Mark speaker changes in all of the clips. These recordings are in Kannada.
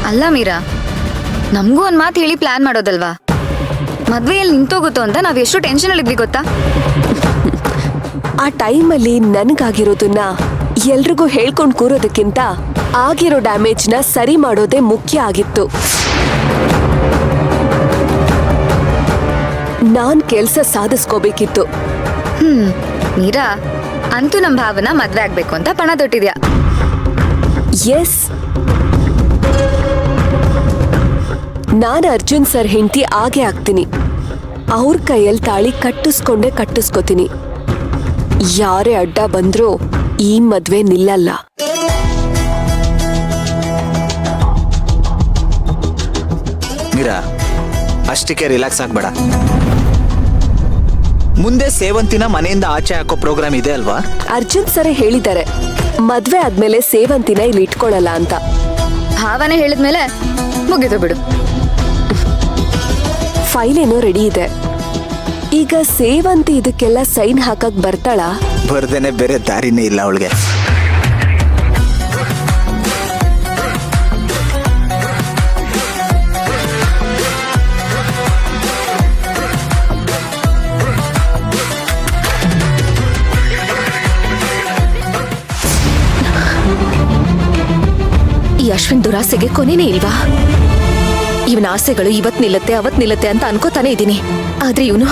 Speaker 1: ಅಲ್ಲ ಮೀರಾ, ನಮಗೂ ಒಂದ್ ಮಾತು ಹೇಳಿ ಪ್ಲಾನ್ ಮಾಡೋದಲ್ವಾ? ಮದ್ವೆಯಲ್ಲಿ ನಿಂತೋಗುತ್ತೋ ಅಂತ ನಾವ್ ಎಷ್ಟು ಟೆನ್ಷನ್ ಅಲ್ಲಿ ಇದ್ವಿ ಗೊತ್ತಾ?
Speaker 2: ಆ ಟೈಮಲ್ಲಿ ನನಗಾಗಿರೋದನ್ನ ಎಲ್ರಿಗೂ ಹೇಳ್ಕೊಂಡು ಕೂರೋದಕ್ಕಿಂತ ಆಗಿರೋ ಡ್ಯಾಮೇಜ್ನ ಸರಿ ಮಾಡೋದೇ ಮುಖ್ಯ ಆಗಿತ್ತು. ನಾನ್ ಕೆಲ್ಸ ಸಾಧಿಸ್ಕೋಬೇಕಿತ್ತು.
Speaker 1: ಮೀರಾ, ಅಂತೂ ನಮ್ ಭಾವನ ಮದ್ವೆ ಆಗ್ಬೇಕು ಅಂತ ಪಣ ತೊಟ್ಟಿದ್ಯಾ.
Speaker 2: ಎಸ್, ನಾನು ಅರ್ಜುನ್ ಸರ್ ಹೆಂಡತಿ ಆಗೇ ಆಗ್ತೀನಿ. ಅವ್ರ ಕೈಯಲ್ಲಿ ತಾಳಿ ಕಟ್ಟಿಸ್ಕೋತೀನಿ. ಯಾರೇ ಅಡ್ಡ ಬಂದ್ರೂ ಈ ಮದ್ವೆ ನಿಲ್ಲಲ್ಲ.
Speaker 3: ಮೀರಾ, ಅಷ್ಟಕ್ಕೆ ರಿಲ್ಯಾಕ್ಸ್ ಆಗ್ಬೇಡ. ಮುಂದೆ ಸೇವಂತಿನ ಮನೆಯಿಂದ ಆಚೆ ಹಾಕೋ ಪ್ರೋಗ್ರಾಮ್ ಇದೆ ಅಲ್ವಾ?
Speaker 2: ಅರ್ಜುನ್ ಸರ್ ಹೇಳಿದ್ದಾರೆ ಮದ್ವೆ ಆದ್ಮೇಲೆ ಸೇವಂತಿನ ಇಲ್ಲಿ ಇಟ್ಕೊಳ್ಳಲ್ಲ ಅಂತ.
Speaker 1: ಭಾವನೆ ಹೇಳಿದ್ಮೇಲೆ ಮುಗಿದು ಬಿಡು.
Speaker 2: ಫೈಲ್ ಏನೋ ರೆಡಿ ಇದೆ. ಈಗ ಸೇವಂತಿ ಇದಕ್ಕೆಲ್ಲ ಸೈನ್ ಹಾಕಕ್ ಬರ್ತಾಳ?
Speaker 3: ಬರ್ದೇನೆ ಬೇರೆ ದಾರಿನೇ ಇಲ್ಲ ಅವಳಿಗೆ.
Speaker 4: ಈ ಅಶ್ವಿನ್ ದುರಾಸೆಗೆ ಕೊನೆನೇ ಇಲ್ವಾ? ಇವನ ಆಸೆಗಳು ಇವತ್ ನಿಲ್ಲತ್ತೆ ಅಂತ ಅನ್ಕೋತಾನೆ ಇದ್ದೀನಿ. ಆದ್ರೆ ಇವನು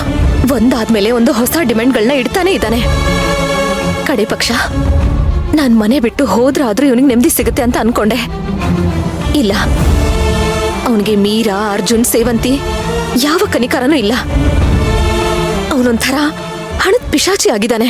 Speaker 4: ಒಂದಾದ್ಮೇಲೆ ಒಂದು ಹೊಸ ಡಿಮ್ಯಾಂಡ್ಗಳನ್ನ ಇಡ್ತಾನೆ ಇದ್ದಾನೆ. ಕಡೆ ಪಕ್ಷ ನಾನ್ ಮನೆ ಬಿಟ್ಟು ಹೋದ್ರಾದ್ರೂ ಇವನಿಗೆ ನೆಮ್ಮದಿ ಸಿಗುತ್ತೆ ಅಂತ ಅನ್ಕೊಂಡೆ. ಇಲ್ಲ, ಅವನಿಗೆ ಮೀರಾ, ಅರ್ಜುನ್, ಸೇವಂತಿ ಯಾವ ಕನಿಕರನೂ ಇಲ್ಲ. ಅವನೊಂಥರ ಹಣದ ಪಿಶಾಚಿ ಆಗಿದ್ದಾನೆ.